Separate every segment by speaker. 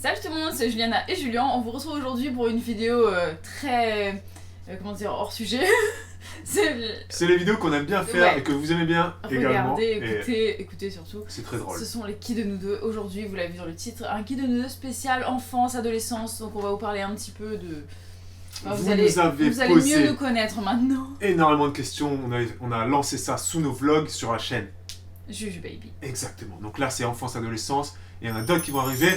Speaker 1: Salut tout le monde, c'est Juliana et Julien. On vous retrouve aujourd'hui pour une vidéo très... comment dire, hors sujet.
Speaker 2: C'est les vidéos qu'on aime bien faire et que vous aimez bien également.
Speaker 1: Regardez, écoutez surtout.
Speaker 2: C'est très drôle.
Speaker 1: Ce sont les Qui de nous deux. Aujourd'hui, vous l'avez vu dans le titre, un Qui de nous deux spécial enfance, adolescence. Donc on va vous parler un petit peu de... Enfin, vous allez mieux nous connaître maintenant.
Speaker 2: Énormément de questions, on a lancé ça sous nos vlogs sur la chaîne.
Speaker 1: Juju Baby.
Speaker 2: Exactement. Donc là, c'est enfance, adolescence. Et il y en a d'autres qui vont arriver,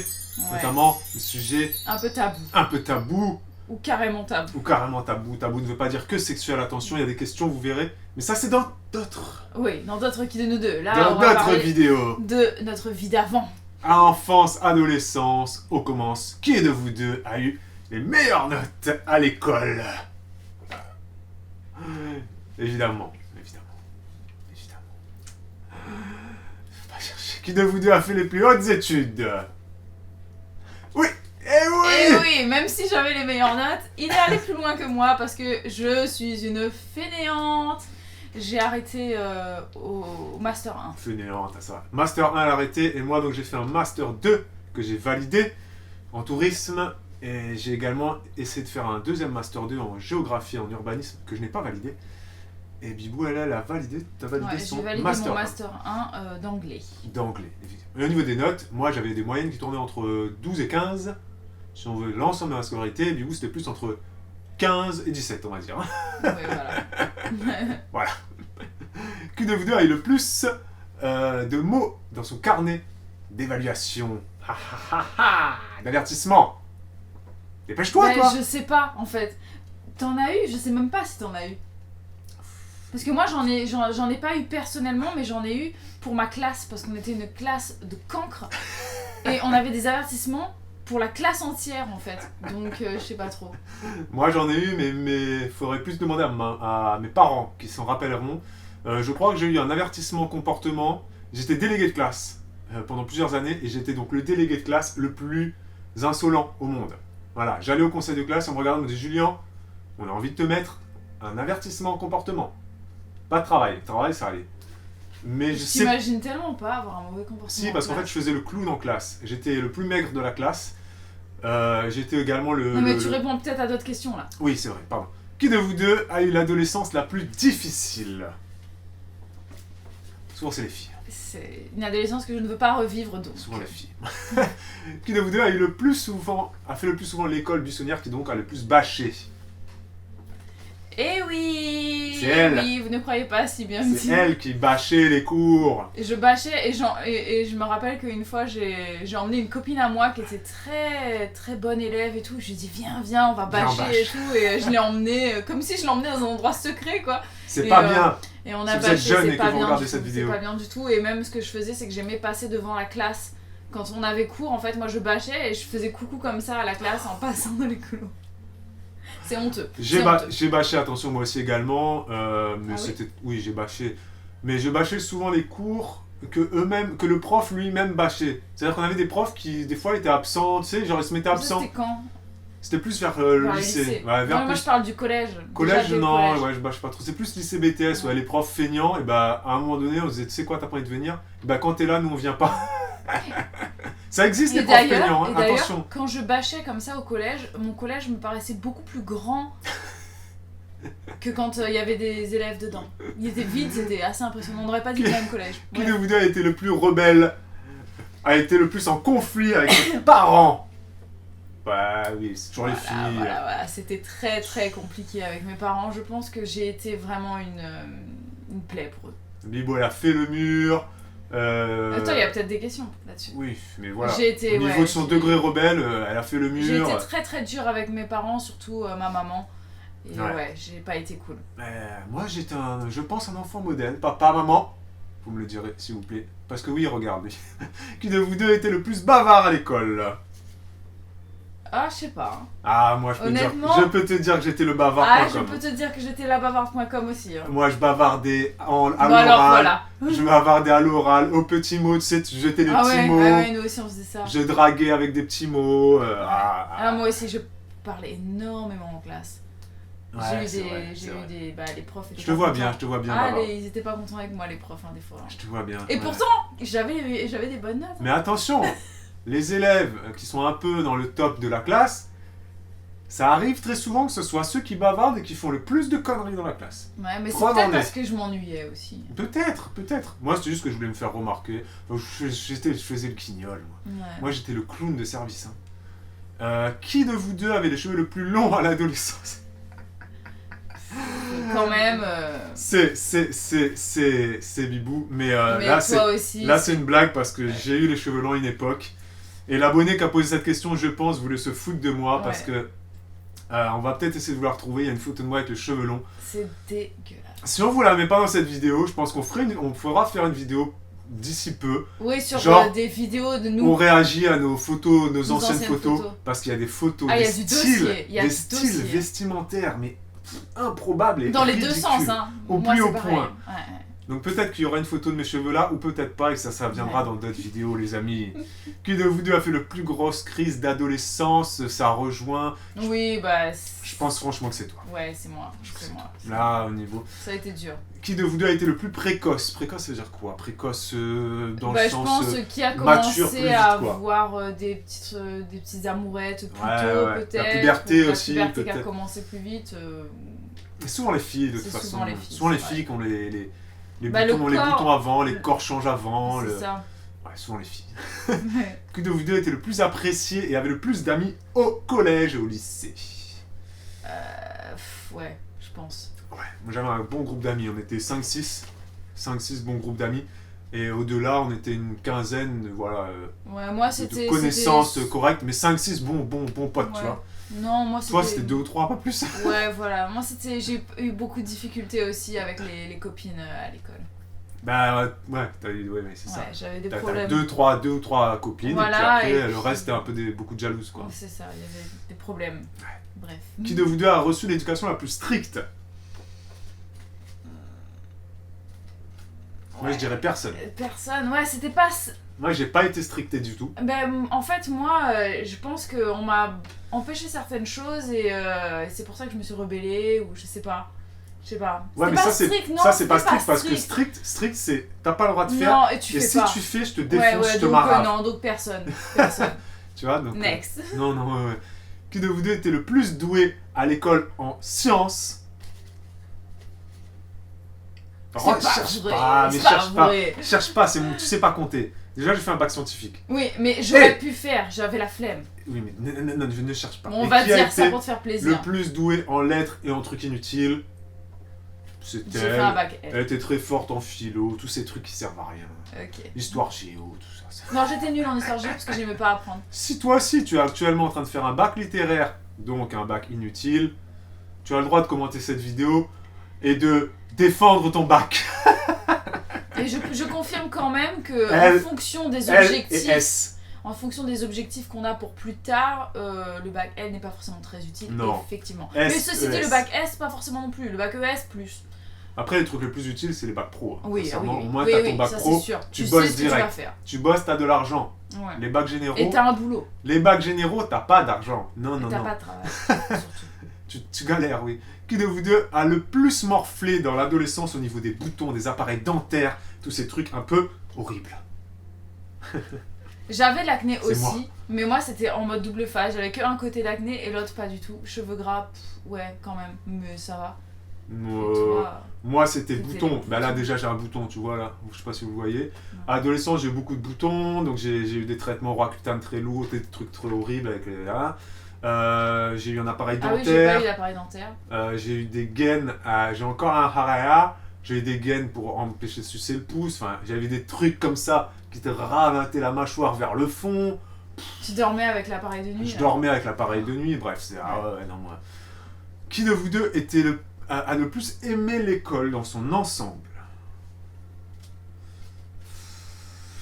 Speaker 2: notamment le sujet...
Speaker 1: Un peu tabou.
Speaker 2: Un peu tabou.
Speaker 1: Ou carrément tabou.
Speaker 2: Ou carrément tabou. Tabou ne veut pas dire que sexuel, attention, il y a des questions, vous verrez. Mais ça, c'est dans d'autres...
Speaker 1: Oui, dans d'autres Qui de nous deux. Là,
Speaker 2: dans d'autres vidéos.
Speaker 1: De notre vie d'avant.
Speaker 2: Enfance, adolescence, on commence. Qui de vous deux a eu les meilleures notes à l'école? Évidemment. Faut pas chercher. Qui de vous deux a fait les plus hautes études? Oui.
Speaker 1: Et oui, même si j'avais les meilleures notes, il est allé plus loin que moi parce que je suis une fainéante. J'ai arrêté au Master 1.
Speaker 2: Fainéante, ça. Master 1 à l'arrêté, et moi donc j'ai fait un Master 2 que j'ai validé en tourisme. Et j'ai également essayé de faire un deuxième Master 2 en géographie et en urbanisme que je n'ai pas validé. Et Bibou, elle a validé, t'as validé son
Speaker 1: Master 1. J'ai validé mon Master 1 d'anglais.
Speaker 2: D'anglais, évidemment. Et au niveau des notes, moi j'avais des moyennes qui tournaient entre 12 et 15. Si on veut l'ensemble de ma scolarité, Bibou c'était plus entre 15 et 17, on va dire.
Speaker 1: Oui, voilà.
Speaker 2: Voilà. Qui de vous deux a eu le plus de mots dans son carnet d'évaluation? D'avertissement. Dépêche-toi, toi.
Speaker 1: Je sais pas, en fait. T'en as eu? Je sais même pas si t'en as eu. Parce que moi, j'en ai pas eu personnellement, mais j'en ai eu pour ma classe, parce qu'on était une classe de cancres. Et on avait des avertissements pour la classe entière, en fait. Donc, je sais pas trop.
Speaker 2: Moi, j'en ai eu, mais faudrait plus demander à mes parents, qui s'en rappelleront. Je crois que j'ai eu un avertissement comportement. J'étais délégué de classe pendant plusieurs années, et j'étais donc le délégué de classe le plus insolent au monde. Voilà, j'allais au conseil de classe, on me regardait, on me dit « Julien, on a envie de te mettre un avertissement comportement. Pas de travail, travail ça allait. » Mais je sais...
Speaker 1: T'imagines tellement pas avoir un mauvais comportement.
Speaker 2: Si, parce qu'en fait je faisais le clown en classe. J'étais le plus maigre de la classe. J'étais également le...
Speaker 1: Non mais tu réponds peut-être à d'autres questions là.
Speaker 2: Oui, c'est vrai, pardon. Qui de vous deux a eu l'adolescence la plus difficile? Souvent c'est les filles.
Speaker 1: C'est une adolescence que je ne veux pas revivre donc.
Speaker 2: Souvent les filles. Qui de vous deux a fait le plus souvent l'école buissonnière, qui donc a le plus bâché?
Speaker 1: Eh oui!
Speaker 2: C'est elle!
Speaker 1: Oui, vous ne croyez pas si bien dit.
Speaker 2: C'est elle qui bâchait les cours!
Speaker 1: Je bâchais et je me rappelle qu'une fois j'ai emmené une copine à moi qui était très très bonne élève et tout. Je lui ai dit viens on va bâcher et tout, et je l'ai emmenée comme si je l'emmenais dans un endroit secret quoi.
Speaker 2: C'est pas bien!
Speaker 1: Et on a
Speaker 2: si vous êtes jeune et que vous
Speaker 1: bien
Speaker 2: regardez cette vidéo.
Speaker 1: C'est pas bien du tout, et même ce que je faisais c'est que j'aimais passer devant la classe. Quand on avait cours en fait moi je bâchais et je faisais coucou comme ça à la classe en passant dans les couloirs. C'est honteux.
Speaker 2: J'ai bâché, attention, moi aussi également. Mais
Speaker 1: oui,
Speaker 2: oui, j'ai bâché. Mais je bâchais souvent les cours que le prof lui-même bâchait. C'est-à-dire qu'on avait des profs qui, des fois, étaient absents, tu sais, genre ils se mettaient absents.
Speaker 1: C'était quand?
Speaker 2: C'était plus vers le lycée. Ouais,
Speaker 1: non, moi je parle du collège.
Speaker 2: Collège, non, ouais, je bâche pas trop. C'est plus lycée BTS, ouais, les profs feignants, et bah, à un moment donné, on se disait, tu sais quoi, t'as pas envie de venir? Et bah, quand t'es là, nous, on vient pas. Ça existe, les profs feignants, hein, attention.
Speaker 1: Quand je bâchais comme ça au collège, mon collège me paraissait beaucoup plus grand que quand il y avait des élèves dedans. Il était vide, c'était assez impressionnant. On n'aurait pas dit le même collège.
Speaker 2: Qui de vous deux a été le plus rebelle? A été le plus en conflit avec ses parents? Bah oui, c'est toujours les filles.
Speaker 1: Voilà, c'était très très compliqué avec mes parents. Je pense que j'ai été vraiment une plaie pour eux.
Speaker 2: Bibo, elle a fait le mur.
Speaker 1: Attends, il y a peut-être des questions là-dessus.
Speaker 2: Oui, mais voilà.
Speaker 1: Au
Speaker 2: niveau de son degré rebelle, elle a fait le mur.
Speaker 1: J'ai été très très dure avec mes parents, surtout ma maman. Et ouais, j'ai pas été cool.
Speaker 2: Moi, j'étais je pense, un enfant modèle. Papa, maman, vous me le direz, s'il vous plaît. Parce que oui, regardez. Qui de vous deux était le plus bavard à l'école?
Speaker 1: Ah, je sais pas. Hein.
Speaker 2: Ah, moi, je peux te dire que j'étais le bavard.com.
Speaker 1: Ah, je peux te dire que j'étais la bavarde.com aussi. Hein.
Speaker 2: Moi, je bavardais à l'oral. Alors, voilà. Je bavardais à l'oral, aux petits mots, tu sais, tu jetais des petits mots.
Speaker 1: Ah ouais, nous aussi, on faisait ça.
Speaker 2: Je draguais avec des petits mots.
Speaker 1: Moi aussi, je parlais énormément en classe.
Speaker 2: Ouais,
Speaker 1: j'ai eu des les profs.
Speaker 2: Je te vois bien.
Speaker 1: Ils étaient pas contents avec moi, les profs, hein, des fois. Hein.
Speaker 2: Je te vois bien.
Speaker 1: Et pourtant, j'avais des bonnes notes.
Speaker 2: Mais attention, les élèves qui sont un peu dans le top de la classe, ça arrive très souvent que ce soit ceux qui bavardent et qui font le plus de conneries dans la classe.
Speaker 1: Ouais, mais c'est
Speaker 2: Preuve
Speaker 1: peut-être
Speaker 2: en
Speaker 1: parce
Speaker 2: est.
Speaker 1: que je m'ennuyais aussi.
Speaker 2: Peut-être. Moi, c'était juste que je voulais me faire remarquer. Donc, je faisais le guignol, moi.
Speaker 1: Ouais.
Speaker 2: Moi, j'étais le clown de service. Qui de vous deux avait les cheveux le plus longs à l'adolescence?
Speaker 1: Quand même.
Speaker 2: C'est Bibou, mais
Speaker 1: Mais
Speaker 2: là,
Speaker 1: toi aussi.
Speaker 2: là c'est une blague parce que j'ai eu les cheveux longs à une époque. Et l'abonné qui a posé cette question, je pense, voulait se foutre de moi parce que on va peut-être essayer de vous la retrouver. Il y a une photo de moi avec les cheveux longs.
Speaker 1: C'est dégueulasse.
Speaker 2: Si on vous la met pas dans cette vidéo, je pense qu'on fera faire une vidéo d'ici peu.
Speaker 1: Oui, sur
Speaker 2: Genre,
Speaker 1: des vidéos de
Speaker 2: On
Speaker 1: nous.
Speaker 2: réagit à nos photos, nos anciennes
Speaker 1: anciennes
Speaker 2: photos,
Speaker 1: photos.
Speaker 2: parce qu'il y a des photos,
Speaker 1: Ah, il y
Speaker 2: des
Speaker 1: a du
Speaker 2: styles,
Speaker 1: dossier, il y a
Speaker 2: des
Speaker 1: du
Speaker 2: styles
Speaker 1: dossier.
Speaker 2: vestimentaires, mais improbables et
Speaker 1: Dans les deux
Speaker 2: ridicules.
Speaker 1: sens, hein.
Speaker 2: Au
Speaker 1: Moi,
Speaker 2: plus
Speaker 1: c'est
Speaker 2: haut
Speaker 1: pareil.
Speaker 2: point.
Speaker 1: Ouais.
Speaker 2: Donc peut-être qu'il y aura une photo de mes cheveux là, ou peut-être pas, et que ça viendra dans d'autres vidéos, les amis. Qui de vous deux a fait le plus grosse crise d'adolescence? Ça rejoint.
Speaker 1: Oui, bah.
Speaker 2: Je pense franchement que c'est toi.
Speaker 1: Ouais, c'est moi. C'est moi.
Speaker 2: Là, au niveau.
Speaker 1: Ça a été dur.
Speaker 2: Qui de vous deux a été le plus précoce? Précoce, ça veut dire quoi? Précoce dans
Speaker 1: Bah,
Speaker 2: le
Speaker 1: je
Speaker 2: sens.
Speaker 1: pense qui a
Speaker 2: mature
Speaker 1: commencé
Speaker 2: plus vite,
Speaker 1: à
Speaker 2: quoi.
Speaker 1: avoir des petites amourettes plus
Speaker 2: Ouais,
Speaker 1: tôt,
Speaker 2: ouais.
Speaker 1: peut-être.
Speaker 2: La puberté
Speaker 1: ou
Speaker 2: aussi,
Speaker 1: La puberté qui a
Speaker 2: peut-être.
Speaker 1: commencé plus vite.
Speaker 2: C'est souvent les filles, de toute
Speaker 1: C'est
Speaker 2: façon.
Speaker 1: souvent les filles,
Speaker 2: Souvent les
Speaker 1: c'est
Speaker 2: filles qui ont les
Speaker 1: Bah,
Speaker 2: boutons,
Speaker 1: le
Speaker 2: les
Speaker 1: corps-
Speaker 2: boutons avant, les corps changent avant.
Speaker 1: C'est ça.
Speaker 2: Ouais, souvent les filles.
Speaker 1: Ouais.
Speaker 2: Qui de vous deux était le plus apprécié et avait le plus d'amis au collège et au lycée?
Speaker 1: Ouais, je pense.
Speaker 2: Ouais, moi j'avais un bon groupe d'amis, on était 5-6 bons groupes d'amis. Et au-delà, on était une quinzaine, voilà,
Speaker 1: Ouais, moi
Speaker 2: de
Speaker 1: c'était.
Speaker 2: connaissances
Speaker 1: c'était-
Speaker 2: correctes, mais 5-6 bons potes, tu
Speaker 1: Ouais.
Speaker 2: vois.
Speaker 1: Non, moi
Speaker 2: Toi, c'était 2 ou 3, pas plus.
Speaker 1: Ouais, voilà. Moi c'était. J'ai eu beaucoup de difficultés aussi avec les copines à l'école.
Speaker 2: Bah ouais, ouais, mais c'est ça.
Speaker 1: Ouais, j'avais des
Speaker 2: T'as
Speaker 1: problèmes.
Speaker 2: 2 ou 3 copines,
Speaker 1: Voilà,
Speaker 2: et puis
Speaker 1: et
Speaker 2: après, le
Speaker 1: puis-
Speaker 2: reste, c'était un peu beaucoup de jalouses, quoi.
Speaker 1: Ouais, c'est ça, il y avait des problèmes. Bref.
Speaker 2: Qui de vous deux a reçu l'éducation la plus stricte? Moi, je dirais personne.
Speaker 1: Personne, ouais, c'était pas.
Speaker 2: Moi, j'ai pas été stricté du tout.
Speaker 1: Ben, en fait, moi, je pense qu'on m'a empêché certaines choses et c'est pour ça que je me suis rebellée ou je sais pas. Je sais pas.
Speaker 2: Ouais,
Speaker 1: C'était
Speaker 2: mais
Speaker 1: pas
Speaker 2: ça, c'est
Speaker 1: strict, non,
Speaker 2: ça, c'est pas
Speaker 1: c'était
Speaker 2: strict parce que strict, c'est t'as pas le droit de faire.
Speaker 1: Non, et tu
Speaker 2: Et
Speaker 1: fais
Speaker 2: si
Speaker 1: pas.
Speaker 2: tu fais, je te
Speaker 1: Ouais,
Speaker 2: défonce,
Speaker 1: ouais,
Speaker 2: je te
Speaker 1: donc
Speaker 2: marave.
Speaker 1: non, donc personne. Personne.
Speaker 2: Tu vois, donc.
Speaker 1: Next.
Speaker 2: Non, ouais. Qui de vous deux était le plus doué à l'école en sciences?
Speaker 1: C'est pas
Speaker 2: cherche
Speaker 1: vrai,
Speaker 2: pas, mais
Speaker 1: c'est pas
Speaker 2: cherche pas.
Speaker 1: vrai.
Speaker 2: Cherche pas, c'est tu sais pas compter. Déjà, j'ai fait un bac scientifique.
Speaker 1: Oui, mais j'aurais pu faire, j'avais la flemme.
Speaker 2: Oui, mais non, je ne cherche pas.
Speaker 1: Bon, on
Speaker 2: Et
Speaker 1: va
Speaker 2: qui a
Speaker 1: dire ça
Speaker 2: été
Speaker 1: pour te faire
Speaker 2: le
Speaker 1: plaisir.
Speaker 2: plus doué en lettres et en trucs inutiles?
Speaker 1: J'ai
Speaker 2: C'était
Speaker 1: fait un
Speaker 2: elle.
Speaker 1: bac
Speaker 2: Elle
Speaker 1: L.
Speaker 2: était très forte en philo, tous ces trucs qui servent à rien.
Speaker 1: Ok.
Speaker 2: Histoire géo, tout ça.
Speaker 1: Non, j'étais nulle en histoire géo parce que j'aimais pas apprendre.
Speaker 2: Si toi aussi tu es actuellement en train de faire un bac littéraire, donc un bac inutile, tu as le droit de commenter cette vidéo et de défendre ton bac.
Speaker 1: Et je confirme quand même que
Speaker 2: L,
Speaker 1: en fonction des
Speaker 2: L et
Speaker 1: objectifs.
Speaker 2: S.
Speaker 1: En fonction des objectifs qu'on a pour plus tard, le bac L n'est pas forcément très utile,
Speaker 2: Non.
Speaker 1: effectivement.
Speaker 2: S,
Speaker 1: Mais ceci dit,
Speaker 2: ES.
Speaker 1: le bac S, pas forcément non plus. Le bac ES, plus.
Speaker 2: Après, les trucs les plus utiles, c'est les bacs pro.
Speaker 1: Oui,
Speaker 2: Sincèrement,
Speaker 1: oui,
Speaker 2: au moins,
Speaker 1: oui,
Speaker 2: t'as
Speaker 1: oui,
Speaker 2: ton bac
Speaker 1: ça,
Speaker 2: pro,
Speaker 1: c'est sûr.
Speaker 2: tu
Speaker 1: sais
Speaker 2: bosses
Speaker 1: ce que tu vas
Speaker 2: direct.
Speaker 1: faire.
Speaker 2: Tu bosses, t'as de l'argent.
Speaker 1: Ouais.
Speaker 2: Les bacs généraux,
Speaker 1: Et t'as un boulot.
Speaker 2: les bacs généraux, t'as pas d'argent. Non,
Speaker 1: T'as
Speaker 2: non.
Speaker 1: pas de travail, surtout.
Speaker 2: Tu galères, oui. Qui de vous deux a le plus morflé dans l'adolescence au niveau des boutons, des appareils dentaires, tous ces trucs un peu horribles?
Speaker 1: J'avais l'acné
Speaker 2: C'est moi.
Speaker 1: aussi, mais moi c'était en mode double face. J'avais que un côté d'acné et l'autre pas du tout. Cheveux gras, ouais, quand même, mais ça va. Et toi,
Speaker 2: Moi, c'était
Speaker 1: C'était
Speaker 2: boutons.
Speaker 1: les
Speaker 2: Bah là,
Speaker 1: boutons.
Speaker 2: déjà, j'ai un bouton, tu vois là. Je sais pas si vous le voyez. Adolescent, j'ai eu beaucoup de boutons, donc j'ai eu des traitements Roaccutane très lourds, des trucs très horribles avec les là. J'ai eu un appareil
Speaker 1: Ah oui, j'ai pas
Speaker 2: dentaire.
Speaker 1: eu d'appareil dentaire.
Speaker 2: J'ai eu des gaines. J'ai encore un haraya. J'ai eu des gaines pour empêcher de sucer le pouce. Enfin, j'avais des trucs comme ça qui te ravaient la mâchoire vers le fond.
Speaker 1: Tu dormais avec l'appareil de nuit.
Speaker 2: Je
Speaker 1: là.
Speaker 2: dormais avec l'appareil de nuit. Bref, c'est non moi. Qui de vous deux était a le plus aimé l'école dans son ensemble?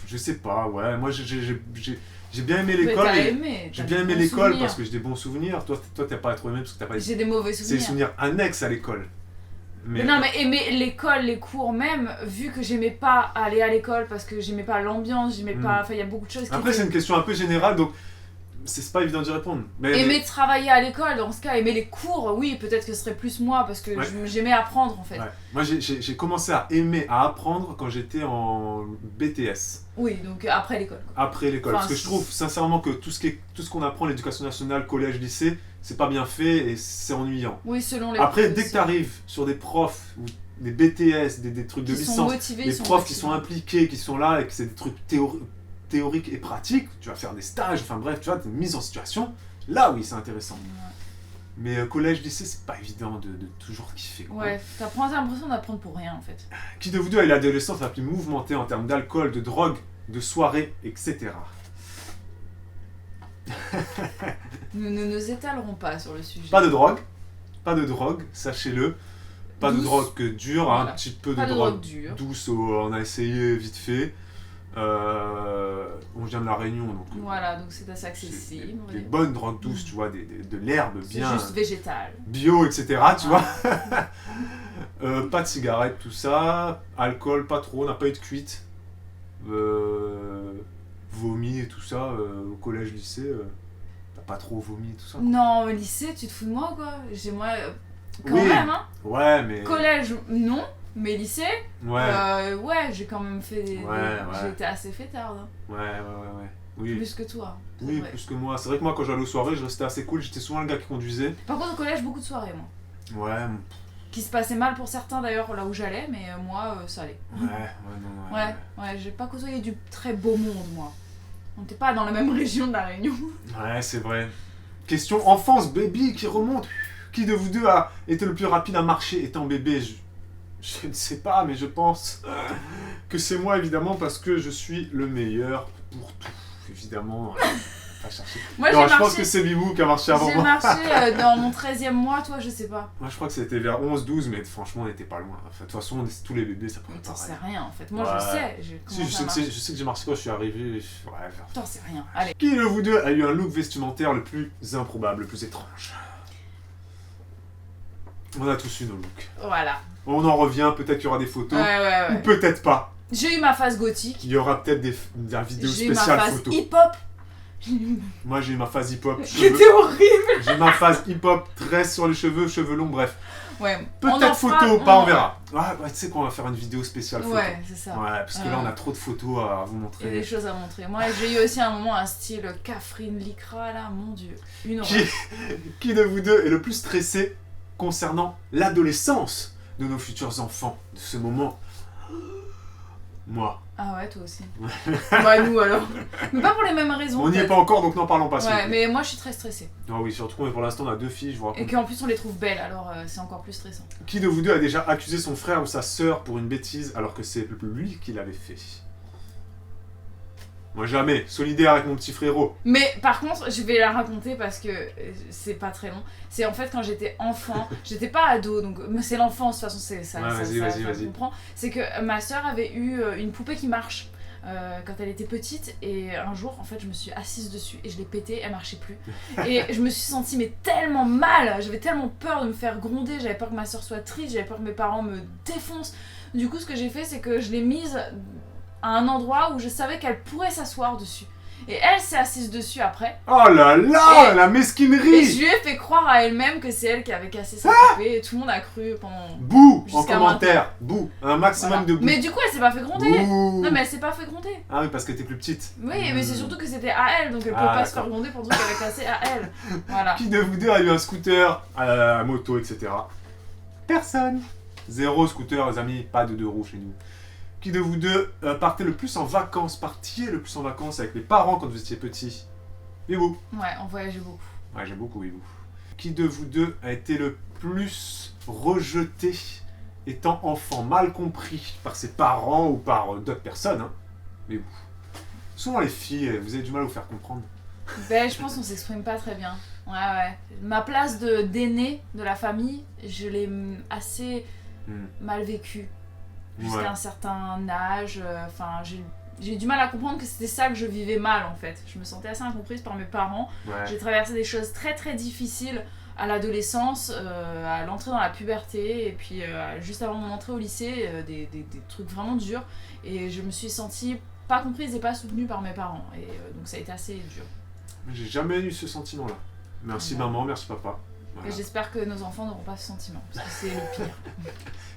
Speaker 2: Je sais pas, ouais. Moi, j'ai bien aimé
Speaker 1: Mais
Speaker 2: l'école.
Speaker 1: t'as
Speaker 2: et
Speaker 1: aimé.
Speaker 2: J'ai
Speaker 1: t'as
Speaker 2: bien
Speaker 1: des
Speaker 2: aimé
Speaker 1: bons
Speaker 2: l'école
Speaker 1: souvenirs.
Speaker 2: parce que j'ai des bons souvenirs. Toi, t'as pas trop aimé parce que t'as pas.
Speaker 1: J'ai des mauvais
Speaker 2: C'est des
Speaker 1: souvenirs.
Speaker 2: souvenirs annexes à l'école.
Speaker 1: Mais non, mais aimer l'école, les cours même, vu que j'aimais pas aller à l'école parce que j'aimais pas l'ambiance, j'aimais pas. Enfin, il y a beaucoup de choses qui.
Speaker 2: Après, c'est une question un peu générale, donc c'est pas évident d'y répondre. Mais,
Speaker 1: Aimer travailler à l'école, dans ce cas, aimer les cours, oui, peut-être que ce serait plus moi, parce que
Speaker 2: Ouais.
Speaker 1: j'aimais apprendre en fait.
Speaker 2: Ouais. Moi, j'ai commencé à aimer, à apprendre quand j'étais en BTS,
Speaker 1: Oui, donc après l'école. Quoi.
Speaker 2: après l'école.
Speaker 1: Enfin,
Speaker 2: Parce que je trouve sincèrement que tout ce qu'on apprend à l'éducation nationale, collège, lycée, c'est pas bien fait et c'est ennuyant.
Speaker 1: Oui, selon les
Speaker 2: Après, dès que
Speaker 1: profs,
Speaker 2: tu arrives sur des profs ou des BTS, des trucs de
Speaker 1: qui sont
Speaker 2: licence,
Speaker 1: motivés,
Speaker 2: des
Speaker 1: ils sont
Speaker 2: profs qui
Speaker 1: motivés.
Speaker 2: sont impliqués, qui sont là et que c'est des trucs théoriques et pratiques, tu vas faire des stages, enfin bref, tu vois, t'es mise en situation, là oui, c'est intéressant.
Speaker 1: Ouais.
Speaker 2: Mais collège, lycée, c'est pas évident de toujours kiffer. Quoi.
Speaker 1: Ouais, t'as l'impression d'apprendre pour rien en fait.
Speaker 2: Qui de vous deux a eu l'adolescence la plus mouvementée en termes d'alcool, de drogue, de soirée, etc.
Speaker 1: Nous ne nous étalerons pas sur le sujet.
Speaker 2: Pas de drogue, sachez-le. Pas de
Speaker 1: Douce.
Speaker 2: drogue dure,
Speaker 1: Voilà.
Speaker 2: un petit peu
Speaker 1: Pas
Speaker 2: de
Speaker 1: de
Speaker 2: drogue
Speaker 1: drogue dure.
Speaker 2: douce, on a essayé vite fait. On vient de la Réunion, donc
Speaker 1: Voilà, donc c'est assez
Speaker 2: c'est
Speaker 1: accessible. on va
Speaker 2: des
Speaker 1: dire.
Speaker 2: bonnes drogues douces, tu vois, de l'herbe
Speaker 1: C'est
Speaker 2: bien
Speaker 1: juste végétal.
Speaker 2: bio, etc. Tu
Speaker 1: Voilà.
Speaker 2: vois. Pas de cigarettes, tout ça. Alcool, pas trop, on n'a pas eu de cuite. Vomi et tout ça, au collège, lycée, t'as pas trop vomi et tout ça.
Speaker 1: Non, au lycée, tu te fous de moi quoi. Quand
Speaker 2: Oui.
Speaker 1: même, hein.
Speaker 2: Ouais, mais.
Speaker 1: Collège, non. Mais lycée,
Speaker 2: Ouais,
Speaker 1: ouais, j'ai quand même fait
Speaker 2: Ouais.
Speaker 1: J'ai été assez fêtarde. Hein.
Speaker 2: ouais. Oui.
Speaker 1: Plus que toi. c'est
Speaker 2: Oui,
Speaker 1: vrai.
Speaker 2: plus que moi. C'est vrai que moi, quand j'allais aux soirées, je restais assez cool. J'étais souvent le gars qui conduisait.
Speaker 1: Par contre, au collège, beaucoup de soirées, moi.
Speaker 2: Ouais,
Speaker 1: Qui se passait mal pour certains d'ailleurs là où j'allais, mais moi, ça allait.
Speaker 2: non.
Speaker 1: Ouais, j'ai pas côtoyé du très beau monde, moi. On n'était pas dans la même région de la Réunion.
Speaker 2: Ouais, c'est vrai. Question enfance, baby qui remonte. Qui de vous deux a été le plus rapide à marcher étant bébé je ne sais pas, mais je pense que c'est moi, évidemment, parce que je suis le meilleur pour tout. Évidemment, pas chercher.
Speaker 1: Moi,
Speaker 2: Non,
Speaker 1: j'ai
Speaker 2: je pense
Speaker 1: marché,
Speaker 2: que c'est Bibou qui a marché avant
Speaker 1: j'ai
Speaker 2: moi.
Speaker 1: marché dans mon 13e mois, toi, je sais pas.
Speaker 2: Moi, je crois que c'était vers 11-12, mais franchement, on n'était pas loin. Enfin, de toute façon, tous les bébés, ça peut
Speaker 1: Mais
Speaker 2: être
Speaker 1: t'en sais
Speaker 2: pareil.
Speaker 1: rien en fait. Moi,
Speaker 2: Ouais.
Speaker 1: je sais. J'ai
Speaker 2: Si,
Speaker 1: commencé à marcher.
Speaker 2: je sais que j'ai marché quand je suis arrivé. Ouais, vers
Speaker 1: T'en sais rien. Allez.
Speaker 2: Qui de vous deux a eu un look vestimentaire le plus improbable, le plus étrange? On a tous eu nos looks.
Speaker 1: Voilà.
Speaker 2: On en revient, peut-être qu'il y aura des photos,
Speaker 1: Ouais.
Speaker 2: ou peut-être pas.
Speaker 1: J'ai eu ma phase gothique.
Speaker 2: Il y aura peut-être des vidéos
Speaker 1: J'ai eu ma
Speaker 2: spéciales
Speaker 1: phase
Speaker 2: photos.
Speaker 1: hip-hop.
Speaker 2: Moi j'ai eu ma phase hip-hop,
Speaker 1: Qui était horrible.
Speaker 2: j'ai ma phase hip-hop, tresse sur les cheveux longs, bref.
Speaker 1: Ouais. on en
Speaker 2: Peut-être
Speaker 1: fera-
Speaker 2: photo ou pas, on verra. Ouais, tu sais qu'on va faire une vidéo spéciale photo.
Speaker 1: Ouais, c'est ça.
Speaker 2: Ouais, parce que là on a trop de photos à vous
Speaker 1: Il y a des
Speaker 2: montrer.
Speaker 1: choses à montrer. Moi, j'ai eu aussi à un moment un style Catherine Lycra, là, mon dieu. Une horreur.
Speaker 2: Qui de vous deux est le plus stressé concernant l'adolescence de nos futurs enfants, de ce moment? Moi.
Speaker 1: Ah ouais, toi aussi. Bah, nous alors. Mais pas pour les mêmes raisons.
Speaker 2: On n'y est
Speaker 1: peut-être.
Speaker 2: pas encore, donc n'en parlons pas. s'il vous
Speaker 1: Ouais,
Speaker 2: plaît.
Speaker 1: mais moi je suis très stressée.
Speaker 2: Ah oui, surtout qu'on est pour l'instant on a 2 filles, je vous raconte.
Speaker 1: Et qu'en plus on les trouve belles, alors c'est encore plus stressant.
Speaker 2: Qui de vous deux a déjà accusé son frère ou sa sœur pour une bêtise alors que c'est lui qui l'avait fait? Moi jamais, solidaire avec mon petit frérot.
Speaker 1: Mais par contre, je vais la raconter parce que c'est pas très long. C'est en fait quand j'étais enfant, j'étais pas ado, donc mais c'est l'enfance, de toute façon, c'est ça,
Speaker 2: Ouais, vas-y.
Speaker 1: je comprends. C'est que ma soeur avait eu une poupée qui marche quand elle était petite, et un jour, en fait, je me suis assise dessus et je l'ai pétée, elle marchait plus. Et je me suis sentie mais tellement mal, j'avais tellement peur de me faire gronder, j'avais peur que ma soeur soit triste, j'avais peur que mes parents me défoncent. Du coup, ce que j'ai fait, c'est que je l'ai mise à un endroit où je savais qu'elle pourrait s'asseoir dessus. Et elle s'est assise dessus après.
Speaker 2: Oh là là,
Speaker 1: Et-
Speaker 2: la
Speaker 1: Et je
Speaker 2: mesquinerie!
Speaker 1: lui ai fait croire à elle-même que c'est elle qui avait cassé sa poupée. Et tout le monde a cru pendant...
Speaker 2: Bouh en
Speaker 1: Jusqu'à
Speaker 2: commentaire, bouh, un maximum
Speaker 1: Voilà.
Speaker 2: de bouh.
Speaker 1: Mais du coup, elle s'est pas fait gronder.
Speaker 2: Bouh.
Speaker 1: Non, mais elle s'est pas fait gronder.
Speaker 2: Ah oui, parce que t'es plus petite.
Speaker 1: Oui, mais c'est surtout que c'était à elle, donc elle peut
Speaker 2: Ah,
Speaker 1: pas se faire
Speaker 2: d'accord.
Speaker 1: gronder pour dire qu'elle avait cassé à elle. Voilà.
Speaker 2: Qui de vous deux a eu un scooter, moto, etc. Personne. 0 scooter, les amis, pas de 2 roues chez nous. Qui de vous deux partiez le plus en vacances avec les parents quand vous étiez petit? Et vous?
Speaker 1: Ouais, on voyageait beaucoup.
Speaker 2: Ouais, j'aime beaucoup, et vous. Qui de vous deux a été le plus rejeté étant enfant, mal compris par ses parents ou par d'autres personnes, hein? Et vous? Souvent les filles, vous avez du mal à vous faire comprendre.
Speaker 1: Ben, je pense qu'on s'exprime pas très bien. Ouais. Ma place d'aîné de la famille, je l'ai assez mal vécue. Jusqu'à
Speaker 2: Ouais.
Speaker 1: un certain âge. Enfin, j'ai eu du mal à comprendre que c'était ça que je vivais mal en fait. Je me sentais assez incomprise par mes parents.
Speaker 2: Ouais.
Speaker 1: J'ai traversé des choses très très difficiles à l'adolescence, à l'entrée dans la puberté, et puis juste avant mon entrée au lycée, des trucs vraiment durs. Et je me suis sentie pas comprise et pas soutenue par mes parents. Et donc ça a été assez dur.
Speaker 2: J'ai jamais eu ce sentiment-là. Merci maman, merci papa. Voilà.
Speaker 1: Et j'espère que nos enfants n'auront pas ce sentiment, parce que c'est le pire.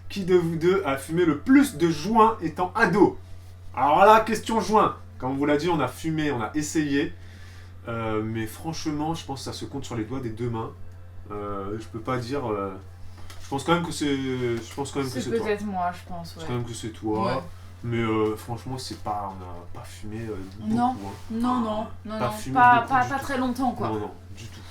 Speaker 2: Qui de vous deux a fumé le plus de joints étant ado? Alors là, question joint. Comme on vous l'a dit, on a fumé, on a essayé. Mais franchement, je pense que ça se compte sur les doigts des deux mains. Je peux pas dire... je pense quand même que c'est...
Speaker 1: C'est peut-être moi, je pense,
Speaker 2: Je
Speaker 1: ouais.
Speaker 2: pense quand même que c'est toi.
Speaker 1: Ouais.
Speaker 2: Mais franchement, c'est pas... On n'a pas fumé beaucoup.
Speaker 1: Non,
Speaker 2: hein.
Speaker 1: non,
Speaker 2: fumé
Speaker 1: pas
Speaker 2: beaucoup du tout.
Speaker 1: très longtemps, quoi.
Speaker 2: Non, du tout.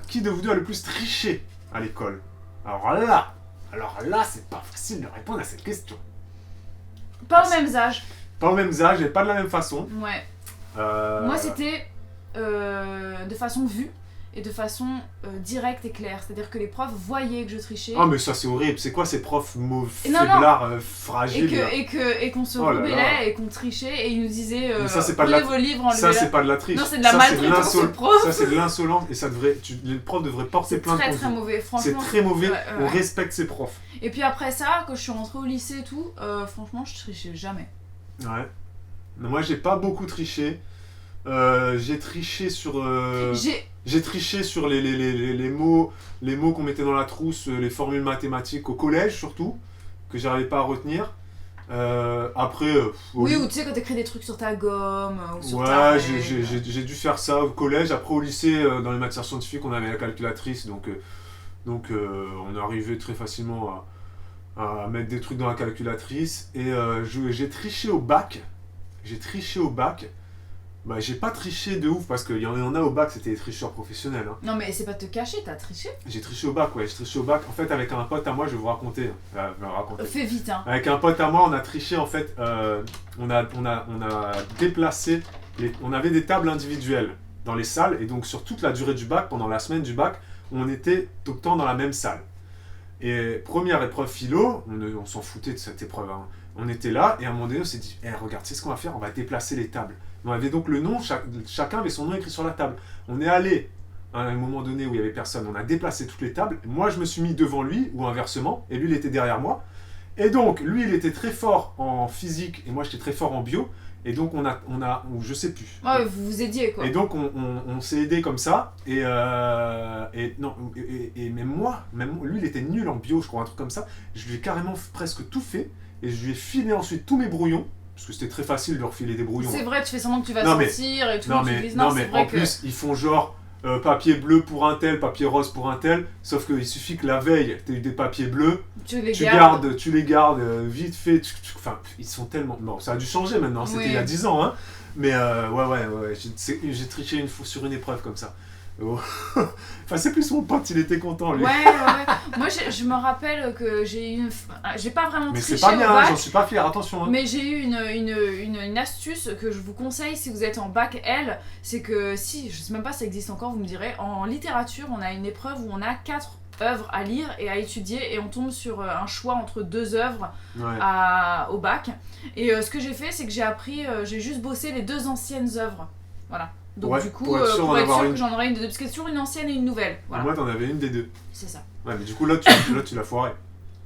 Speaker 2: Qui de vous deux a le plus triché à l'école? Alors là, c'est pas facile de répondre à cette question.
Speaker 1: Pas aux mêmes âges.
Speaker 2: Pas au même âge et pas de la même façon.
Speaker 1: Ouais. Moi, c'était de façon vue et de façon directe et claire. C'est-à-dire que les profs voyaient que je trichais.
Speaker 2: Ah mais ça c'est horrible, c'est quoi ces profs
Speaker 1: Non,
Speaker 2: faiblards, fragiles là
Speaker 1: et qu'on se
Speaker 2: Oh là
Speaker 1: rebellait
Speaker 2: là.
Speaker 1: et qu'on trichait et ils nous disaient
Speaker 2: Mais ça, c'est pas de
Speaker 1: prenez
Speaker 2: la-
Speaker 1: vos livres,
Speaker 2: Ça
Speaker 1: enlevez-la.
Speaker 2: c'est pas de la triche.
Speaker 1: Non, c'est de la
Speaker 2: Ça,
Speaker 1: maltraitance
Speaker 2: l'insol-
Speaker 1: de prof.
Speaker 2: Ça c'est de l'insolence et ça devrait... Les profs devraient porter
Speaker 1: C'est
Speaker 2: plainte
Speaker 1: très
Speaker 2: contre
Speaker 1: très
Speaker 2: vous.
Speaker 1: mauvais,
Speaker 2: C'est
Speaker 1: franchement.
Speaker 2: très mauvais,
Speaker 1: Ouais,
Speaker 2: on
Speaker 1: ouais.
Speaker 2: respecte ces profs.
Speaker 1: Et puis après ça, quand je suis rentrée au lycée et tout, franchement, je trichais jamais.
Speaker 2: Ouais. Mais moi j'ai pas beaucoup triché. J'ai triché sur... J'ai triché sur les mots qu'on mettait dans la trousse, les formules mathématiques au collège surtout, que j'arrivais pas à retenir. Après,
Speaker 1: Oui, ou tu sais, quand t'écris des trucs sur ta gomme, ou sur
Speaker 2: ouais,
Speaker 1: ta
Speaker 2: j'ai dû faire ça au collège. Après, au lycée, dans les matières scientifiques, on avait la calculatrice, donc on arrivait très facilement à mettre des trucs dans la calculatrice. Et j'ai triché au bac. Bah, j'ai pas triché de ouf parce qu'il y en a au bac, c'était des tricheurs professionnels. Hein.
Speaker 1: Non, mais c'est pas te cacher, t'as triché.
Speaker 2: J'ai triché au bac, ouais. J'ai triché au bac. En fait, avec un pote à moi, je vais vous raconter. Je vais raconter.
Speaker 1: Fais vite, hein.
Speaker 2: Avec un pote à moi, on a triché en fait. On a déplacé. On avait des tables individuelles dans les salles et donc sur toute la durée du bac, pendant la semaine du bac, on était tout le temps dans la même salle. Et première épreuve philo, on s'en foutait de cette épreuve. Hein. On était là et à un moment donné, on s'est dit, regarde, c'est ce qu'on va faire, on va déplacer les tables. On avait donc le nom, chacun avait son nom écrit sur la table. On est allé à un moment donné où il n'y avait personne, on a déplacé toutes les tables. Moi, je me suis mis devant lui, ou inversement, et lui, il était derrière moi. Et donc, lui, il était très fort en physique, et moi, j'étais très fort en bio. Et donc, ou je sais plus.
Speaker 1: Ouais, vous vous aidiez, quoi.
Speaker 2: Et donc, on s'est aidé comme ça. Et même moi, lui, il était nul en bio, je crois, un truc comme ça. Je lui ai carrément presque tout fait. Et je lui ai filé ensuite tous mes brouillons. Parce que c'était très facile de refiler des brouillons.
Speaker 1: C'est vrai, tu fais semblant que tu vas
Speaker 2: Non, mais-
Speaker 1: sortir et tout.
Speaker 2: Non
Speaker 1: tu
Speaker 2: mais,
Speaker 1: dis,
Speaker 2: non,
Speaker 1: c'est
Speaker 2: mais
Speaker 1: vrai
Speaker 2: en
Speaker 1: que...
Speaker 2: plus, ils font genre papier bleu pour un tel, papier rose pour un tel. Sauf qu'il suffit que la veille, tu aies eu des papiers bleus,
Speaker 1: tu les
Speaker 2: tu
Speaker 1: gardes.
Speaker 2: les gardes vite fait. Enfin, ils sont tellement... Bon, ça a dû changer maintenant, c'était
Speaker 1: Oui.
Speaker 2: il y a 10 ans. Hein. Mais ouais, j'ai triché sur une épreuve comme ça. Oh. Enfin, c'est plus mon pote, il était content lui.
Speaker 1: Ouais. Moi, je me rappelle que j'ai eu j'ai pas vraiment
Speaker 2: Mais
Speaker 1: triché
Speaker 2: c'est pas
Speaker 1: au
Speaker 2: bien,
Speaker 1: bac.
Speaker 2: j'en suis pas fier, attention. Hein.
Speaker 1: Mais j'ai eu une astuce que je vous conseille si vous êtes en bac L, c'est que je sais même pas si ça existe encore, vous me direz, en littérature, on a une épreuve où on a 4 œuvres à lire et à étudier et on tombe sur un choix entre 2 œuvres
Speaker 2: Ouais.
Speaker 1: au bac. Et ce que j'ai fait, c'est que j'ai juste bossé les 2 anciennes œuvres. Voilà. Donc
Speaker 2: Ouais,
Speaker 1: du coup,
Speaker 2: pour être sûr d'en avoir
Speaker 1: que
Speaker 2: une.
Speaker 1: j'en aurai une, parce qu'il y a toujours une ancienne et une nouvelle. Voilà,
Speaker 2: Moi, t'en avais une des deux.
Speaker 1: c'est ça.
Speaker 2: Ouais, mais du coup, là, tu l'as foiré.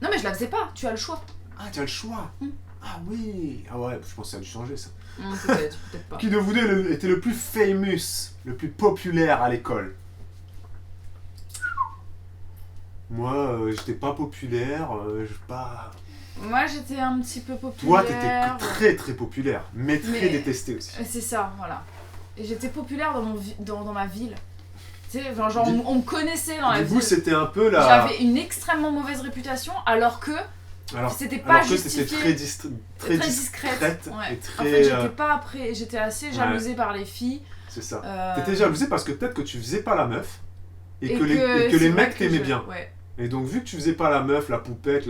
Speaker 1: Non mais je la faisais pas, tu as le choix.
Speaker 2: Ah, tu as le choix. Ah oui. Ah ouais, je pense que ça a dû changer ça.
Speaker 1: Peut-être pas.
Speaker 2: Qui de vous deux était le plus famous, le plus populaire à l'école? Moi, j'étais pas populaire, pas...
Speaker 1: Moi j'étais un petit peu populaire.
Speaker 2: Toi, t'étais très très populaire, mais très
Speaker 1: Mais-
Speaker 2: détesté aussi.
Speaker 1: C'est ça, voilà. Et j'étais populaire dans ma ville. Tu sais, genre on me connaissait dans la
Speaker 2: Du
Speaker 1: ville.
Speaker 2: coup, c'était un peu la...
Speaker 1: J'avais une extrêmement mauvaise réputation alors que c'était pas
Speaker 2: alors que
Speaker 1: justifié.
Speaker 2: t'étais très discrète
Speaker 1: ouais.
Speaker 2: et
Speaker 1: En fait,
Speaker 2: très...
Speaker 1: j'étais assez jalousée par les filles.
Speaker 2: C'est ça.
Speaker 1: euh,
Speaker 2: T'étais jalousée parce que peut-être que tu faisais pas la meuf et que
Speaker 1: c'est
Speaker 2: les
Speaker 1: vrai
Speaker 2: mecs
Speaker 1: que
Speaker 2: t'aimaient bien.
Speaker 1: Ouais.
Speaker 2: Et donc, vu que tu faisais pas la meuf, la poupette,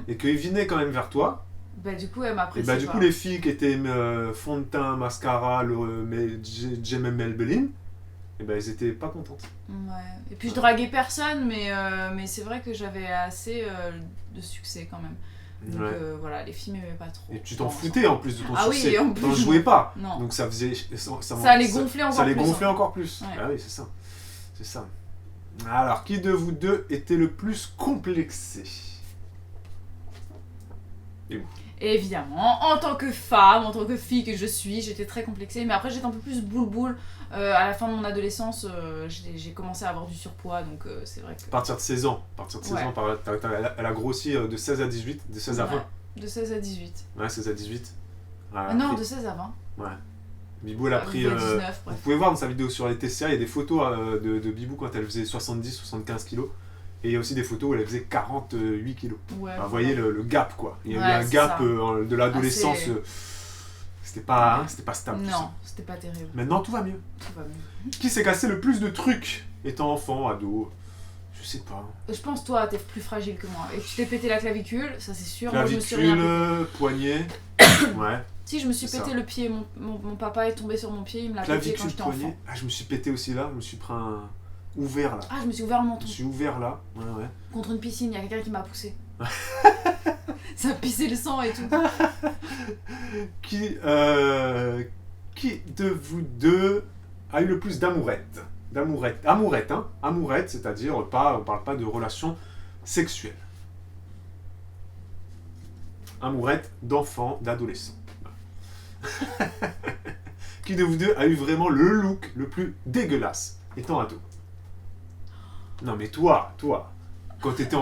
Speaker 2: et qu'ils venaient quand même vers toi,
Speaker 1: Bah du coup elle
Speaker 2: et
Speaker 1: m'appréciait
Speaker 2: bah du
Speaker 1: pas.
Speaker 2: coup les filles qui étaient fond de teint, mascara, Jamel Belin, et bah elles étaient pas contentes.
Speaker 1: Ouais. Et puis je draguais personne, mais c'est vrai que j'avais assez de succès quand même. Donc
Speaker 2: Ouais.
Speaker 1: voilà, les filles m'aimaient pas trop.
Speaker 2: Et tu t'en foutais en plus de ton
Speaker 1: Ah oui,
Speaker 2: succès.
Speaker 1: et en plus,
Speaker 2: T'en jouais pas.
Speaker 1: Non.
Speaker 2: Donc ça faisait...
Speaker 1: Ça allait gonfler encore
Speaker 2: Ça allait
Speaker 1: plus,
Speaker 2: gonfler
Speaker 1: hein.
Speaker 2: encore plus.
Speaker 1: Ouais.
Speaker 2: Ah oui, c'est ça. C'est ça. Alors, qui de vous deux était le plus complexé?
Speaker 1: Et évidemment, en tant que femme, en tant que fille que je suis, j'étais très complexée. Mais après, j'étais un peu plus boule-boule. À la fin de mon adolescence, j'ai commencé à avoir du surpoids, donc c'est vrai que...
Speaker 2: À partir de 16 ans. À partir de 16 ans, elle a grossi de 16 à 18, de 16 à 20.
Speaker 1: Ouais, de 16 à 18.
Speaker 2: Ouais, 16 à 18.
Speaker 1: Non, de 16 à 20.
Speaker 2: Ouais. Bibou, elle a pris...
Speaker 1: 19,
Speaker 2: vous
Speaker 1: bref.
Speaker 2: pouvez voir dans sa vidéo sur les TCA, il y a des photos de Bibou quand elle faisait 70-75 kilos. Et il y a aussi des photos où elle faisait 48 kilos.
Speaker 1: Ouais,
Speaker 2: Vous voyez le gap, quoi. Il y a eu
Speaker 1: Ouais,
Speaker 2: un
Speaker 1: c'est
Speaker 2: gap
Speaker 1: ça.
Speaker 2: de l'adolescence.
Speaker 1: Assez-
Speaker 2: C'était pas stable. tout ça.
Speaker 1: Non, c'était pas terrible.
Speaker 2: Maintenant, tout va mieux.
Speaker 1: Tout va mieux.
Speaker 2: Qui s'est cassé le plus de trucs étant enfant, ado? Je sais pas.
Speaker 1: Je pense toi, t'es plus fragile que moi. Et tu t'es pété la clavicule, ça c'est sûr. Moi, je me suis rien
Speaker 2: Clavicule,
Speaker 1: pété.
Speaker 2: poignet. Ouais.
Speaker 1: Si, je me suis
Speaker 2: C'est
Speaker 1: pété
Speaker 2: ça.
Speaker 1: le pied. Mon papa est tombé sur mon pied, il me l'a pété quand
Speaker 2: Clavicule,
Speaker 1: j'étais
Speaker 2: poignet.
Speaker 1: enfant.
Speaker 2: Ah, je me suis pété aussi là. Je me suis pris un ouvert là.
Speaker 1: Ah, je me suis ouvert le
Speaker 2: Je
Speaker 1: menton
Speaker 2: me suis ouvert là. Ouais, ouais.
Speaker 1: contre une piscine, il y a quelqu'un qui m'a poussé. Ça a pissé le sang et tout.
Speaker 2: Qui de vous deux a eu le plus d'amourettes? Amourette, hein. Amourette, c'est-à-dire on parle pas de relations sexuelles. Amourette d'enfants, d'adolescents. Qui de vous deux a eu vraiment le look le plus dégueulasse étant ado? Non mais toi, quand t'étais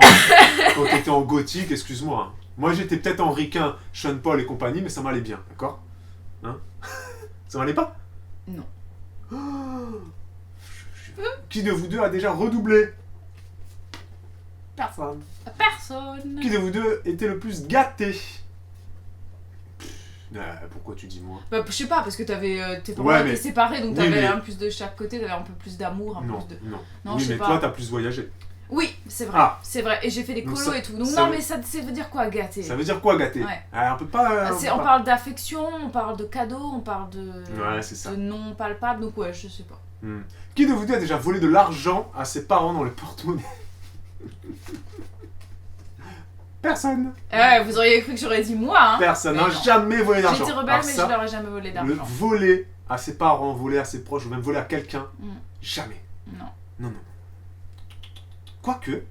Speaker 2: en gothique, excuse-moi. Hein. Moi j'étais peut-être en ricain, Sean Paul et compagnie, mais ça m'allait bien, d'accord? Hein? Ça m'allait pas?
Speaker 1: Non.
Speaker 2: Qui de vous deux a déjà redoublé? Personne.
Speaker 1: Personne.
Speaker 2: Qui de vous deux était le plus gâté? Pourquoi tu dis moi?
Speaker 1: Bah, je sais pas, parce que tes parents
Speaker 2: Ouais,
Speaker 1: étaient
Speaker 2: mais-
Speaker 1: séparés, donc
Speaker 2: oui,
Speaker 1: t'avais
Speaker 2: mais-
Speaker 1: un plus de chaque côté, t'avais un peu plus d'amour, un
Speaker 2: Non,
Speaker 1: plus de...
Speaker 2: non.
Speaker 1: Non,
Speaker 2: Oui,
Speaker 1: je sais
Speaker 2: mais
Speaker 1: pas.
Speaker 2: toi t'as plus voyagé.
Speaker 1: Oui, c'est vrai,
Speaker 2: Ah.
Speaker 1: c'est vrai. Et j'ai fait des
Speaker 2: Donc
Speaker 1: colos
Speaker 2: ça-
Speaker 1: et tout. Donc
Speaker 2: ça
Speaker 1: non,
Speaker 2: veut-
Speaker 1: mais ça veut dire quoi, gâter?
Speaker 2: Ça veut dire quoi gâté?
Speaker 1: Ouais.
Speaker 2: On peut pas.
Speaker 1: On parle d'affection, on parle de cadeaux, on parle de...
Speaker 2: Ouais, c'est ça.
Speaker 1: de non palpable, donc ouais, je sais pas.
Speaker 2: Qui de vous deux a déjà volé de l'argent à ses parents dans le porte-monnaie? Personne.
Speaker 1: Vous auriez cru que j'aurais dit moi, hein?
Speaker 2: Personne
Speaker 1: Mais
Speaker 2: n'a
Speaker 1: non.
Speaker 2: jamais volé
Speaker 1: J'ai
Speaker 2: d'argent.
Speaker 1: été rebelle,
Speaker 2: Alors
Speaker 1: mais
Speaker 2: ça,
Speaker 1: je leur ai jamais volé
Speaker 2: le
Speaker 1: d'argent.
Speaker 2: voler à ses parents, voler à ses proches, ou même voler à quelqu'un,
Speaker 1: Mm.
Speaker 2: jamais.
Speaker 1: Non.
Speaker 2: Non. Quoique,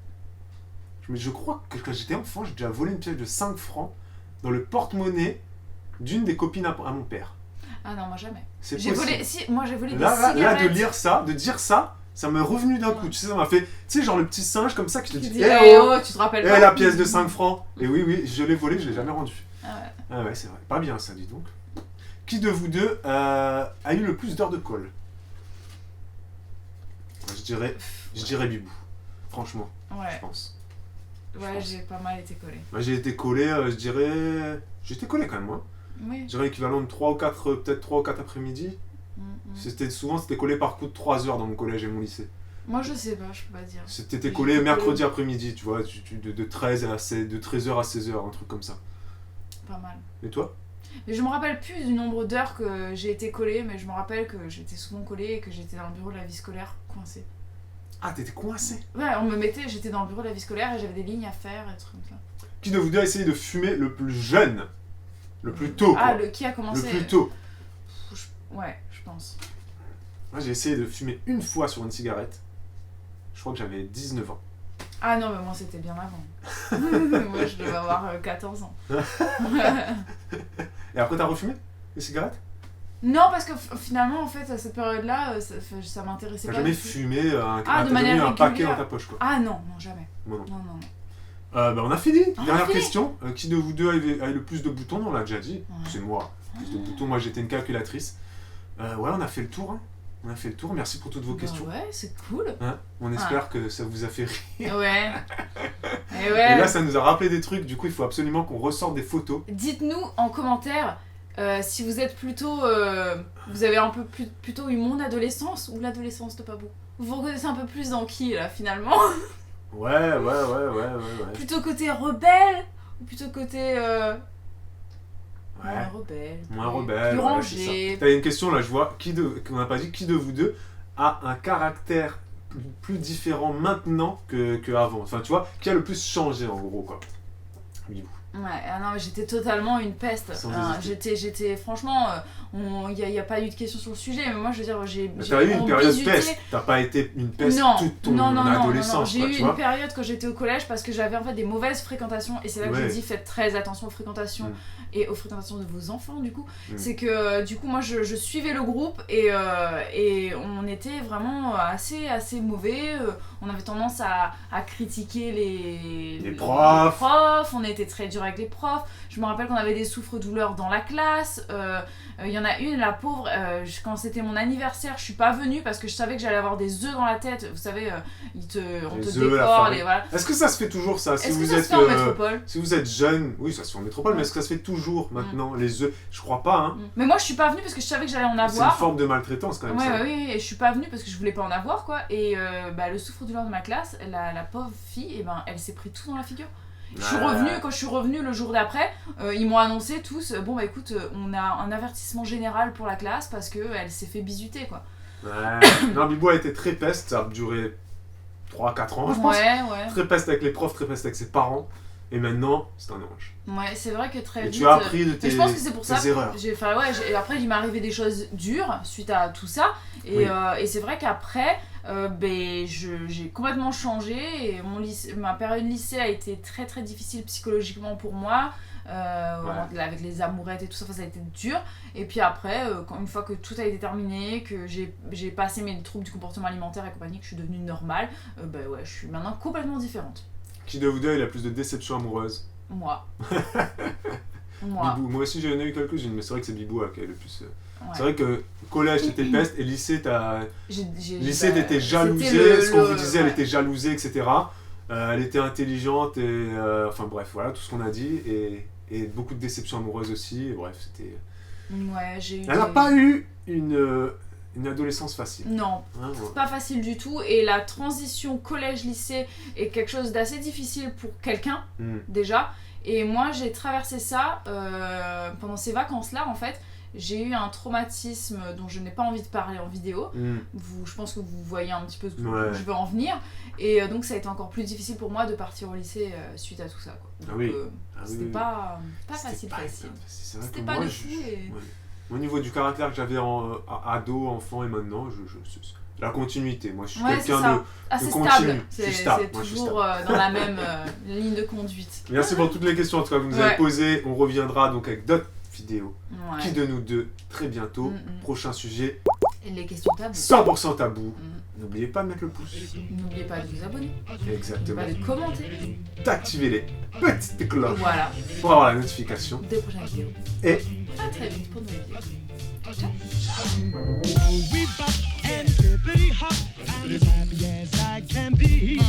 Speaker 2: je crois que quand j'étais enfant, j'ai déjà volé une pièce de 5 francs dans le porte-monnaie d'une des copines à mon père.
Speaker 1: Ah non, moi jamais.
Speaker 2: C'est
Speaker 1: J'ai
Speaker 2: possible.
Speaker 1: volé... Si, moi j'ai volé
Speaker 2: Là,
Speaker 1: des
Speaker 2: là,
Speaker 1: cigarettes.
Speaker 2: de lire ça, de dire ça, ça m'est revenu d'un coup.
Speaker 1: Ouais.
Speaker 2: Tu sais, ça m'a fait, tu sais, genre le petit singe comme ça qui te
Speaker 1: Qui
Speaker 2: dit,
Speaker 1: dit,
Speaker 2: eh
Speaker 1: eh
Speaker 2: oh,
Speaker 1: oh, tu te rappelles
Speaker 2: eh,
Speaker 1: pas?
Speaker 2: la pièce de 5 francs. Et oui, je l'ai volée, je l'ai jamais rendue.
Speaker 1: Ah ouais.
Speaker 2: Ah ouais, c'est vrai. Pas bien ça, dis donc. Qui de vous deux a eu le plus d'heures de colle? Je dirais Bibou. Franchement, je
Speaker 1: Ouais,
Speaker 2: pense.
Speaker 1: ouais,
Speaker 2: pense.
Speaker 1: j'ai pas mal été collée.
Speaker 2: Moi, j'ai été collé, je dirais... J'étais collé quand même, moi.
Speaker 1: Oui.
Speaker 2: Je dirais l'équivalent de 3 ou 4, peut-être 3 ou 4 après-midi. Souvent, c'était collé par coup de 3 heures dans mon collège et mon lycée.
Speaker 1: Moi je sais pas, je peux pas dire.
Speaker 2: C'était
Speaker 1: J'ai
Speaker 2: collé
Speaker 1: été
Speaker 2: mercredi
Speaker 1: collé.
Speaker 2: après-midi, tu vois, de 13h à 16h, un truc comme ça.
Speaker 1: Pas mal.
Speaker 2: Et toi?
Speaker 1: Mais je me rappelle plus du nombre d'heures que j'ai été collée, mais je me rappelle que j'étais souvent collée et que j'étais dans le bureau de la vie scolaire coincée.
Speaker 2: Ah, t'étais coincé.
Speaker 1: Ouais, j'étais dans le bureau de la vie scolaire et j'avais des lignes à faire et des trucs comme ça.
Speaker 2: Qui de vous deux a essayé de fumer le plus jeune? Le plus tôt,
Speaker 1: Ah,
Speaker 2: quoi.
Speaker 1: qui a commencé?
Speaker 2: Le plus tôt.
Speaker 1: Ouais, je pense.
Speaker 2: Moi, j'ai essayé de fumer une fois sur une cigarette. Je crois que j'avais 19 ans.
Speaker 1: Ah non, mais moi c'était bien avant. Moi je devais avoir 14 ans.
Speaker 2: Et après, t'as refumé les cigarettes?
Speaker 1: Non, parce que finalement, en fait, à cette période-là, ça m'intéressait
Speaker 2: T'as
Speaker 1: pas.
Speaker 2: jamais
Speaker 1: du tout.
Speaker 2: fumé
Speaker 1: Ah, de manière
Speaker 2: un paquet
Speaker 1: régulière.
Speaker 2: dans ta poche, quoi.
Speaker 1: Ah non, non, jamais.
Speaker 2: Moi non.
Speaker 1: Non, non, non.
Speaker 2: On a fini.
Speaker 1: On a
Speaker 2: Dernière
Speaker 1: fini.
Speaker 2: question. Qui de vous deux a eu le plus de boutons? On l'a déjà dit.
Speaker 1: Ouais.
Speaker 2: C'est moi. Plus de boutons. Moi, j'étais une calculatrice. Ouais, on a fait le tour. Hein. On a fait le tour. Merci pour toutes vos
Speaker 1: Bah
Speaker 2: questions.
Speaker 1: ouais, c'est cool.
Speaker 2: Hein, on espère que ça vous a fait rire.
Speaker 1: Ouais. Et
Speaker 2: Et
Speaker 1: ouais.
Speaker 2: là, ça nous a rappelé des trucs. Du coup, il faut absolument qu'on ressorte des photos.
Speaker 1: Dites-nous en commentaire si vous êtes plutôt. Vous avez un peu plutôt eu mon adolescence ou l'adolescence de Pabou. Vous vous reconnaissez un peu plus dans qui là finalement?
Speaker 2: Ouais.
Speaker 1: Plutôt côté rebelle ou plutôt côté.
Speaker 2: Ouais.
Speaker 1: Moins rebelle.
Speaker 2: Moins rebelle.
Speaker 1: Plus
Speaker 2: ouais,
Speaker 1: rangé.
Speaker 2: c'est ça. T'as une question là, je vois. Qu'on n'a pas dit. Qui de vous deux a un caractère plus différent maintenant que avant? Enfin, tu vois, qui a le plus changé en gros, quoi. Bibou.
Speaker 1: Ouais, ah non, mais j'étais totalement une peste.
Speaker 2: Sans
Speaker 1: J'étais franchement, il n'y a pas eu de question sur le sujet, mais moi je veux dire,
Speaker 2: T'as eu une période
Speaker 1: bisuté.
Speaker 2: peste, t'as pas été une peste toute ton
Speaker 1: non,
Speaker 2: adolescence.
Speaker 1: J'ai
Speaker 2: quoi,
Speaker 1: eu
Speaker 2: tu
Speaker 1: une
Speaker 2: vois.
Speaker 1: période quand j'étais au collège parce que j'avais en fait des mauvaises fréquentations, et c'est là que je dis faites très attention aux fréquentations et aux fréquentations de vos enfants du coup. C'est que du coup moi je suivais le groupe et on était vraiment assez mauvais. On avait tendance à critiquer les profs, on était très dur avec les profs. Je me rappelle qu'on avait des souffres-douleurs dans la classe. Il y en a une, la pauvre, quand c'était mon anniversaire, je suis pas venue parce que je savais que j'allais avoir des œufs dans la tête. Vous savez, on te décore. Voilà.
Speaker 2: Est-ce que ça se fait toujours ça?
Speaker 1: Est-ce que ça se fait en métropole?
Speaker 2: Si vous êtes jeune, oui, ça se fait en métropole, mais est-ce que ça se fait toujours maintenant, les œufs? Je crois pas, hein.
Speaker 1: Mais moi je suis pas venue parce que je savais que j'allais en avoir.
Speaker 2: C'est une forme de maltraitance quand même.
Speaker 1: Oui, et je suis pas venue parce que je voulais pas en avoir quoi. Et le souffre-douleur de ma classe, la pauvre fille, elle s'est pris tout dans la figure. Quand je suis revenue le jour d'après, ils m'ont annoncé tous, bon bah écoute, on a un avertissement général pour la classe parce qu'elle s'est fait bisuter quoi.
Speaker 2: Non, Bibou a été très peste, ça a duré 3-4 ans je pense.
Speaker 1: Ouais.
Speaker 2: Très peste avec les profs, très peste avec ses parents. Et maintenant, c'est un ange.
Speaker 1: Ouais, c'est vrai que très vite.
Speaker 2: Tu as appris de tes erreurs.
Speaker 1: Je pense que c'est pour ça. Et après, il m'est arrivé des choses dures suite à tout ça. Et c'est vrai qu'après, j'ai complètement changé. Et ma période lycée a été très très difficile psychologiquement pour moi. Avec les amourettes et tout ça, ça a été dur. Et puis après, une fois que tout a été terminé, que j'ai passé mes troubles du comportement alimentaire et compagnie, que je suis devenue normale, je suis maintenant complètement différente.
Speaker 2: Qui de vous deux a le plus de déceptions amoureuses?
Speaker 1: Moi.
Speaker 2: Bibou. Moi aussi j'en ai eu quelques-unes, mais c'est vrai que c'est Bibou qui est le plus... C'est vrai que collège c'était peste et lycée t'étais jalousée, ce qu'on vous disait, elle était jalousée, etc. Elle était intelligente et... enfin bref, voilà tout ce qu'on a dit et beaucoup de déceptions amoureuses aussi, et bref c'était...
Speaker 1: Ouais, j'ai eu...
Speaker 2: Elle n'a pas eu une adolescence facile.
Speaker 1: Non, c'est pas facile du tout. Et la transition collège-lycée est quelque chose d'assez difficile pour quelqu'un, déjà. Et moi, j'ai traversé ça pendant ces vacances-là, en fait. J'ai eu un traumatisme dont je n'ai pas envie de parler en vidéo. Je pense que vous voyez un petit peu où je veux en venir. Et donc, ça a été encore plus difficile pour moi de partir au lycée suite à tout ça. Quoi. Donc, c'était pas facile. C'était pas de fou.
Speaker 2: Au niveau du caractère que j'avais ado, enfant et maintenant, la continuité. Moi, je suis quelqu'un de
Speaker 1: continu.
Speaker 2: C'est stable.
Speaker 1: C'est toujours dans la même ligne de conduite.
Speaker 2: Merci pour toutes les questions en tout cas, que vous nous avez posées. On reviendra donc avec d'autres vidéos. Qui de nous deux, très bientôt. Prochain sujet.
Speaker 1: Et les questions tabou.
Speaker 2: 100% tabou. N'oubliez pas de mettre le pouce.
Speaker 1: N'oubliez pas de vous abonner.
Speaker 2: Exactement.
Speaker 1: N'oubliez pas de commenter.
Speaker 2: D'activer les petites cloches.
Speaker 1: Voilà.
Speaker 2: Pour avoir la notification.
Speaker 1: Des prochaines vidéos.
Speaker 2: Et
Speaker 1: à très vite pour de nouvelles vidéos. Ciao.
Speaker 3: We bop and pretty hot, as happy as I can be.